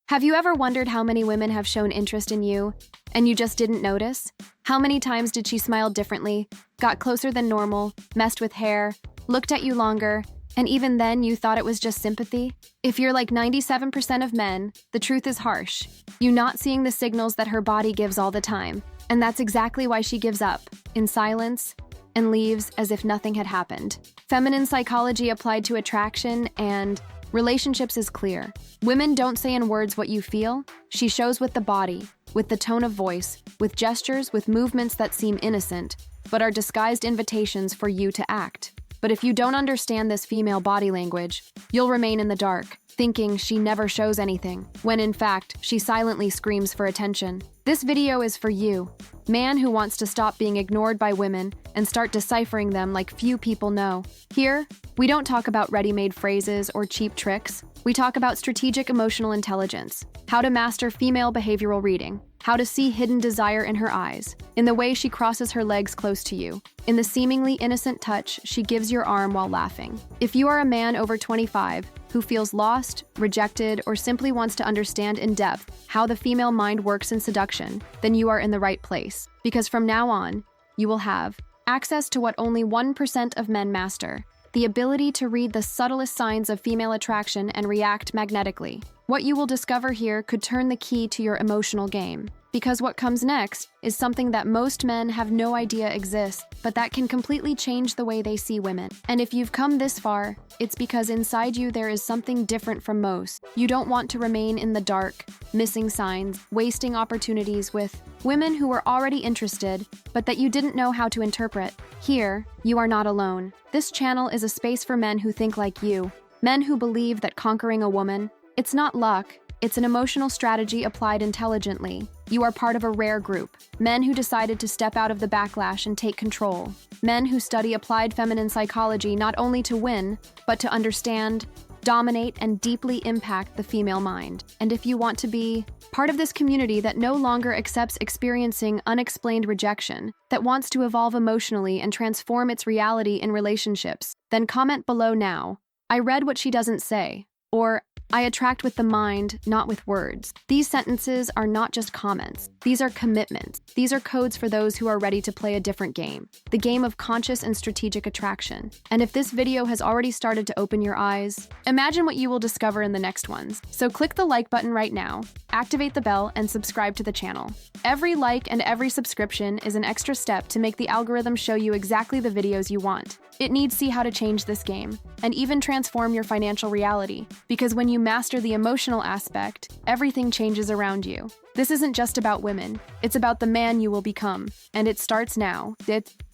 Have you ever wondered how many women have shown interest in you, and you just didn't notice? How many times did she smile differently, got closer than normal, messed with hair, looked at you longer, and even then you thought it was just sympathy? If you're like 97% of men, the truth is harsh. You're not seeing the signals that her body gives all the time, and that's exactly why she gives up, in silence, and leaves as if nothing had happened. Feminine psychology applied to attraction and relationships is clear. Women don't say in words what you feel. She shows with the body, with the tone of voice, with gestures, with movements that seem innocent, but are disguised invitations for you to act. But if you don't understand this female body language, you'll remain in the dark, thinking she never shows anything, when in fact, she silently screams for attention. This video is for you, man who wants to stop being ignored by women and start deciphering them like few people know. Here, we don't talk about ready-made phrases or cheap tricks. We talk about strategic emotional intelligence, how to master female behavioral reading, how to see hidden desire in her eyes, in the way she crosses her legs close to you, in the seemingly innocent touch she gives your arm while laughing. If you are a man over 25 who feels lost, rejected, or simply wants to understand in depth how the female mind works in seduction, then you are in the right place. Because from now on, you will have access to what only 1% of men master, the ability to read the subtlest signs of female attraction and react magnetically. What you will discover here could turn the key to your emotional game. Because what comes next is something that most men have no idea exists, but that can completely change the way they see women. And if you've come this far, it's because inside you there is something different from most. You don't want to remain in the dark, missing signs, wasting opportunities with women who were already interested, but that you didn't know how to interpret. Here, you are not alone. This channel is a space for men who think like you, men who believe that conquering a woman, it's not luck, it's an emotional strategy applied intelligently. You are part of a rare group, men who decided to step out of the backlash and take control. Men who study applied feminine psychology not only to win, but to understand, dominate, and deeply impact the female mind. And if you want to be part of this community that no longer accepts experiencing unexplained rejection, that wants to evolve emotionally and transform its reality in relationships, then comment below now. I read what she doesn't say, or I attract with the mind, not with words. These sentences are not just comments. These are commitments. These are codes for those who are ready to play a different game, the game of conscious and strategic attraction. And if this video has already started to open your eyes, imagine what you will discover in the next ones. So click the like button right now, activate the bell, and subscribe to the channel. Every like and every subscription is an extra step to make the algorithm show you exactly the videos you want. It needs to see how to change this game, and even transform your financial reality, because when you master the emotional aspect, everything changes around you. This isn't just about women, it's about the man you will become, and it starts now.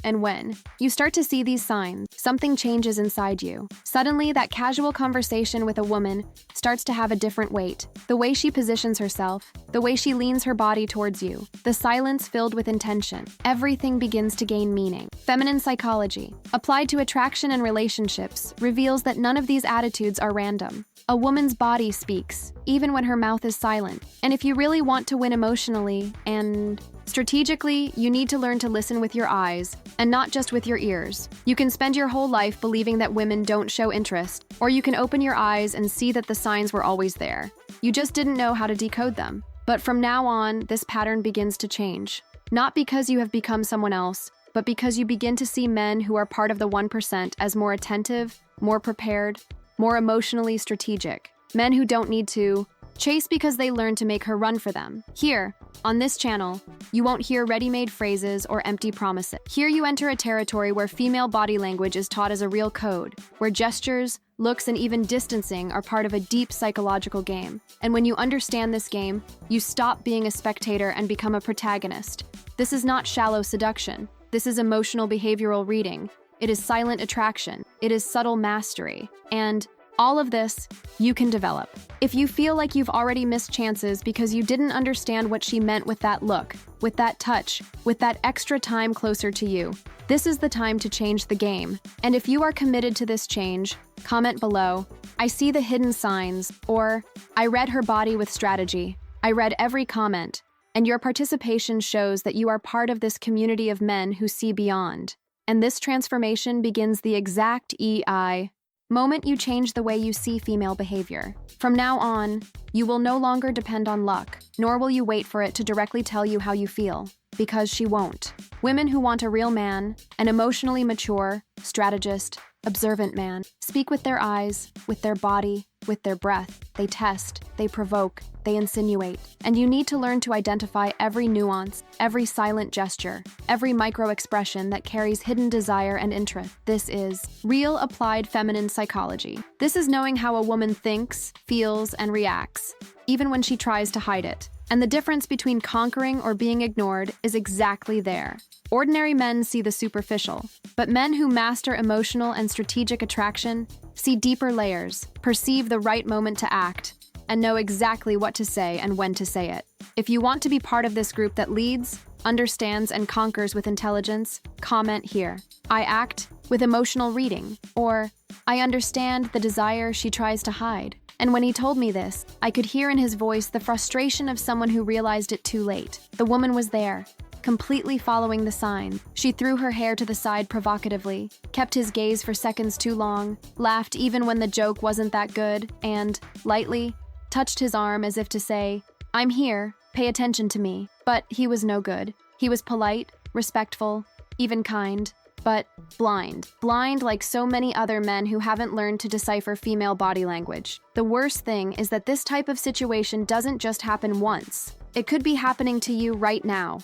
And when you start to see these signs, something changes inside you. Suddenly, that casual conversation with a woman starts to have a different weight. The way she positions herself, the way she leans her body towards you, the silence filled with intention, everything begins to gain meaning. Feminine psychology, applied to attraction and relationships, reveals that none of these attitudes are random. A woman's body speaks, even when her mouth is silent. And if you really want to win emotionally and strategically, you need to learn to listen with your eyes, and not just with your ears. You can spend your whole life believing that women don't show interest, or you can open your eyes and see that the signs were always there. You just didn't know how to decode them. But from now on, this pattern begins to change. Not because you have become someone else, but because you begin to see men who are part of the 1% as more attentive, more prepared, more emotionally strategic. Men who don't need to chase because they learn to make her run for them. Here, on this channel, you won't hear ready-made phrases or empty promises. Here you enter a territory where female body language is taught as a real code, where gestures, looks, and even distancing are part of a deep psychological game. And when you understand this game, you stop being a spectator and become a protagonist. This is not shallow seduction. This is emotional behavioral reading. It is silent attraction. It is subtle mastery. And all of this, you can develop. If you feel like you've already missed chances because you didn't understand what she meant with that look, with that touch, with that extra time closer to you, this is the time to change the game. And if you are committed to this change, comment below, I see the hidden signs, or I read her body with strategy. I read every comment, and your participation shows that you are part of this community of men who see beyond. And this transformation begins the exact EI moment you change the way you see female behavior. From now on, you will no longer depend on luck, nor will you wait for it to directly tell you how you feel, because she won't. Women who want a real man, an emotionally mature, strategist, observant man, speak with their eyes, with their body, with their breath. They test, they provoke, they insinuate. And you need to learn to identify every nuance, every silent gesture, every micro-expression that carries hidden desire and interest. This is real applied feminine psychology. This is knowing how a woman thinks, feels, and reacts, even when she tries to hide it. And the difference between conquering or being ignored is exactly there. Ordinary men see the superficial, but men who master emotional and strategic attraction see deeper layers, perceive the right moment to act, and know exactly what to say and when to say it. If you want to be part of this group that leads, understands, and conquers with intelligence, comment here. I act with emotional reading, or I understand the desire she tries to hide. And when he told me this, I could hear in his voice the frustration of someone who realized it too late. The woman was there, completely following the sign. She threw her hair to the side provocatively, kept his gaze for seconds too long, laughed even when the joke wasn't that good, and, lightly, touched his arm as if to say, "I'm here, pay attention to me." But he was no good. He was polite, respectful, even kind, but blind. Blind like so many other men who haven't learned to decipher female body language. The worst thing is that this type of situation doesn't just happen once. It could be happening to you right now,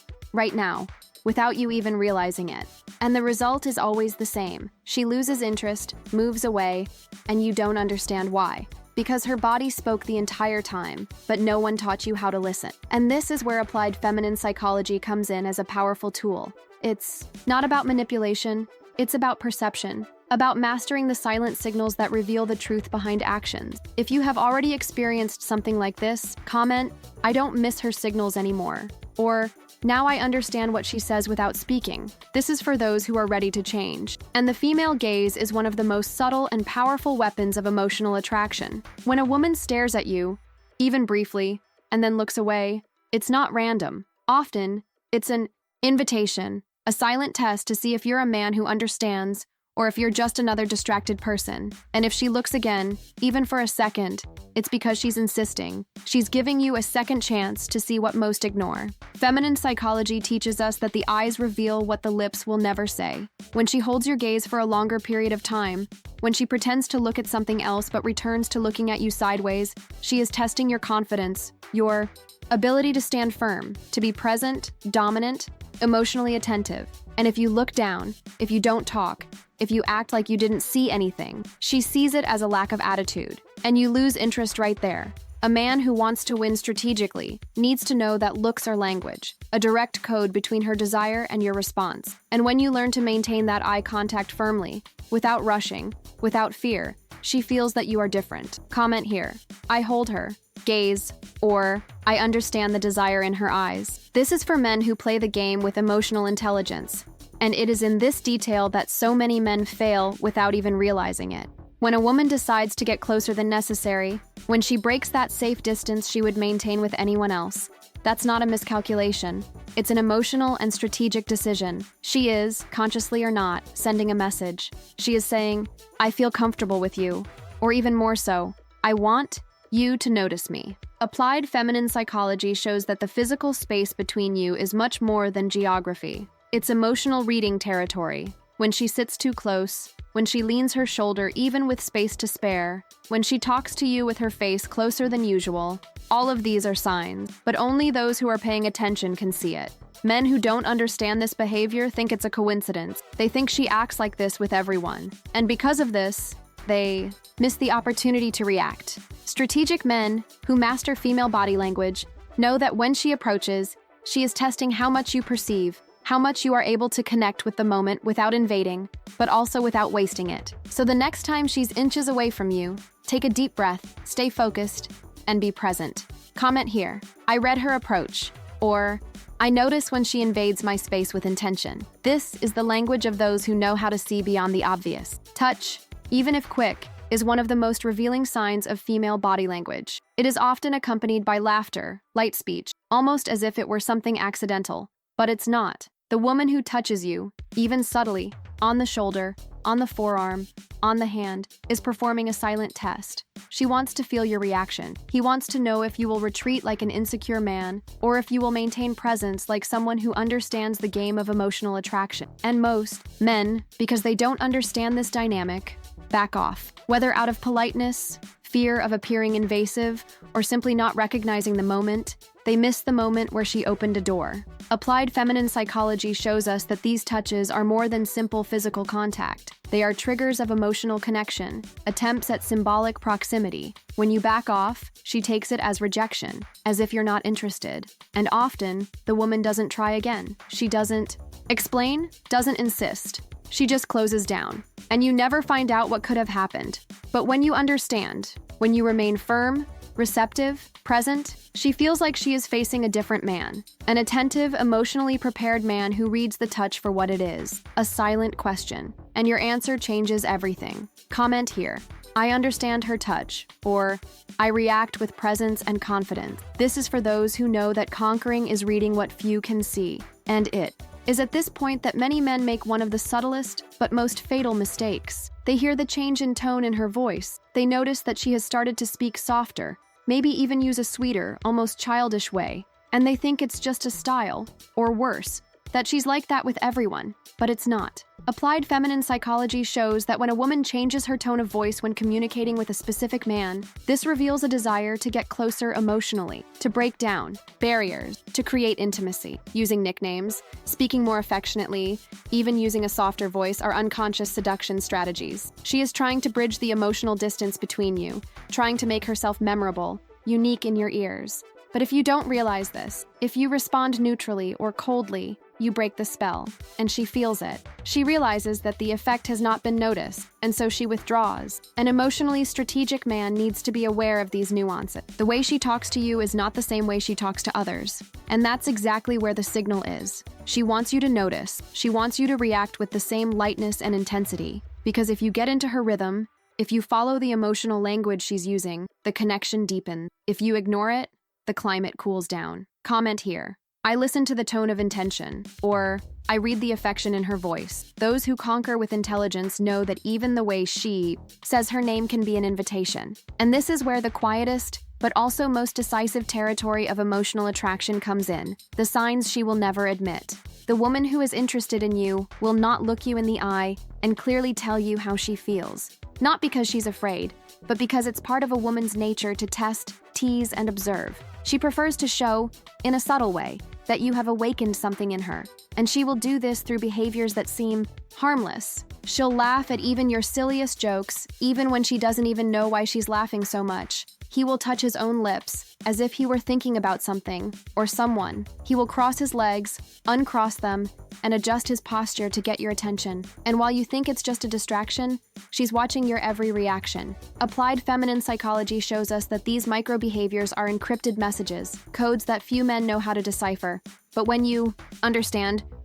without you even realizing it. And the result is always the same. She loses interest, moves away, and you don't understand why. Because her body spoke the entire time, but no one taught you how to listen. And this is where applied feminine psychology comes in as a powerful tool. It's not about manipulation, it's about perception, about mastering the silent signals that reveal the truth behind actions. If you have already experienced something like this, comment, "I don't miss her signals anymore," or "Now I understand what she says without speaking." This is for those who are ready to change. And the female gaze is one of the most subtle and powerful weapons of emotional attraction. When a woman stares at you, even briefly, and then looks away, it's not random. Often, it's an invitation, a silent test to see if you're a man who understands, or if you're just another distracted person. And if she looks again, even for a second, it's because she's insisting. She's giving you a second chance to see what most ignore. Feminine psychology teaches us that the eyes reveal what the lips will never say. When she holds your gaze for a longer period of time, when she pretends to look at something else but returns to looking at you sideways, she is testing your confidence, your ability to stand firm, to be present, dominant, emotionally attentive. And if you look down, if you don't talk, if you act like you didn't see anything, she sees it as a lack of attitude, and you lose interest right there. A man who wants to win strategically needs to know that looks are language, a direct code between her desire and your response. And when you learn to maintain that eye contact firmly, without rushing, without fear, she feels that you are different. Comment here, "I hold her," gaze, or "I understand the desire in her eyes." This is for men who play the game with emotional intelligence. And it is in this detail that so many men fail without even realizing it. When a woman decides to get closer than necessary, when she breaks that safe distance she would maintain with anyone else, that's not a miscalculation. It's an emotional and strategic decision. She is, consciously or not, sending a message. She is saying, "I feel comfortable with you," or even more so, "I want you to notice me." Applied feminine psychology shows that the physical space between you is much more than geography. It's emotional reading territory. When she sits too close, when she leans her shoulder even with space to spare, when she talks to you with her face closer than usual, all of these are signs, but only those who are paying attention can see it. Men who don't understand this behavior think it's a coincidence. They think she acts like this with everyone. And because of this, they miss the opportunity to react. Strategic men who master female body language know that when she approaches, she is testing how much you perceive, how much you are able to connect with the moment without invading, but also without wasting it. So the next time she's inches away from you, take a deep breath, stay focused, and be present. Comment here, "I read her approach," or "I notice when she invades my space with intention." This is the language of those who know how to see beyond the obvious. Touch, even if quick, is one of the most revealing signs of female body language. It is often accompanied by laughter, light speech, almost as if it were something accidental. But it's not. The woman who touches you, even subtly, on the shoulder, on the forearm, on the hand, is performing a silent test. She wants to feel your reaction. He wants to know if you will retreat like an insecure man, or if you will maintain presence like someone who understands the game of emotional attraction. And most men, because they don't understand this dynamic, back off. Whether out of politeness, fear of appearing invasive, or simply not recognizing the moment, they miss the moment where she opened a door. Applied feminine psychology shows us that these touches are more than simple physical contact. They are triggers of emotional connection, attempts at symbolic proximity. When you back off, she takes it as rejection, as if you're not interested. And often, the woman doesn't try again. She doesn't explain, doesn't insist. She just closes down. And you never find out what could have happened. But when you understand, when you remain firm, receptive, present, she feels like she is facing a different man. An attentive, emotionally prepared man who reads the touch for what it is, a silent question. And your answer changes everything. Comment here, I understand her touch, or I react with presence and confidence. This is for those who know that conquering is reading what few can see. And it is at this point that many men make one of the subtlest but most fatal mistakes. They hear the change in tone in her voice. They notice that she has started to speak softer, maybe even use a sweeter, almost childish way. And they think it's just a style, or worse, that she's like that with everyone. But it's not. Applied feminine psychology shows that when a woman changes her tone of voice when communicating with a specific man, this reveals a desire to get closer emotionally, to break down barriers, to create intimacy. Using nicknames, speaking more affectionately, even using a softer voice are unconscious seduction strategies. She is trying to bridge the emotional distance between you, trying to make herself memorable, unique in your ears. But if you don't realize this, if you respond neutrally or coldly, you break the spell, and she feels it. She realizes that the effect has not been noticed, and so she withdraws. An emotionally strategic man needs to be aware of these nuances. The way she talks to you is not the same way she talks to others, and that's exactly where the signal is. She wants you to notice. She wants you to react with the same lightness and intensity, because if you get into her rhythm, if you follow the emotional language she's using, the connection deepens. If you ignore it, the climate cools down. Comment here, I listen to the tone of intention, or I read the affection in her voice. Those who conquer with intelligence know that even the way she says her name can be an invitation. And this is where the quietest, but also most decisive territory of emotional attraction comes in, the signs she will never admit. The woman who is interested in you will not look you in the eye and clearly tell you how she feels. Not because she's afraid, but because it's part of a woman's nature to test, tease, and observe. She prefers to show, in a subtle way, that you have awakened something in her, and she will do this through behaviors that seem harmless. She'll laugh at even your silliest jokes, even when she doesn't even know why she's laughing so much. He will touch his own lips, as if he were thinking about something, or someone. He will cross his legs, uncross them, and adjust his posture to get your attention. And while you think it's just a distraction, she's watching your every reaction. Applied feminine psychology shows us that these micro-behaviors are encrypted messages, codes that few men know how to decipher. But when you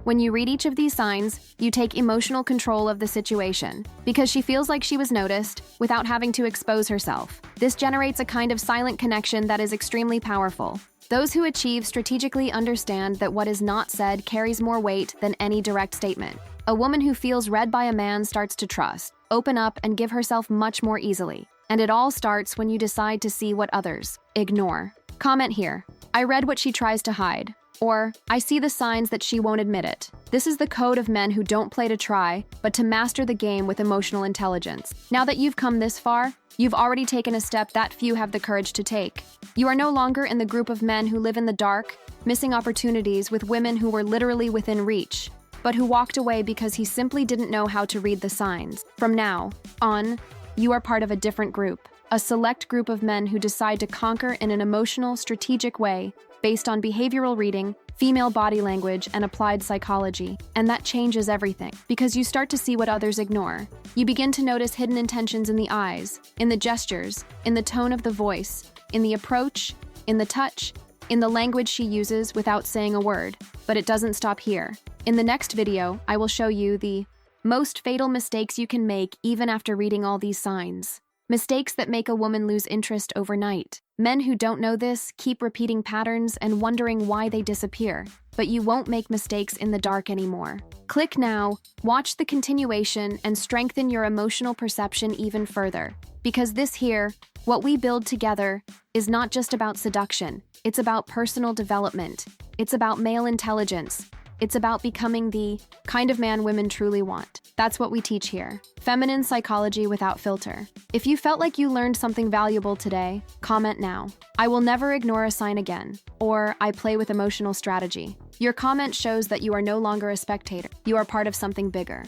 read each of these signs, you take emotional control of the situation, because she feels like she was noticed without having to expose herself. This generates a kind of silent connection that is extremely powerful. Those who achieve strategically understand that what is not said carries more weight than any direct statement. A woman who feels read by a man starts to trust, open up, and give herself much more easily. And it all starts when you decide to see what others ignore. Comment here, I read what she tries to hide. Or, I see the signs that she won't admit it. This is the code of men who don't play to try, but to master the game with emotional intelligence. Now that you've come this far, you've already taken a step that few have the courage to take. You are no longer in the group of men who live in the dark, missing opportunities with women who were literally within reach, but who walked away because he simply didn't know how to read the signs. From now on, you are part of a different group, a select group of men who decide to conquer in an emotional, strategic way, based on behavioral reading, female body language, and applied psychology. And that changes everything, because you start to see what others ignore. You begin to notice hidden intentions in the eyes, in the gestures, in the tone of the voice, in the approach, in the touch, in the language she uses without saying a word. But it doesn't stop here. In the next video, I will show you the most fatal mistakes you can make even after reading all these signs. Mistakes that make a woman lose interest overnight. Men who don't know this keep repeating patterns and wondering why they disappear, but you won't make mistakes in the dark anymore. Click now, watch the continuation, and strengthen your emotional perception even further. Because this here, what we build together, is not just about seduction. It's about personal development. It's about male intelligence. It's about becoming the kind of man women truly want. That's what we teach here. Feminine psychology without filter. If you felt like you learned something valuable today, comment now. I will never ignore a sign again. Or I play with emotional strategy. Your comment shows that you are no longer a spectator. You are part of something bigger.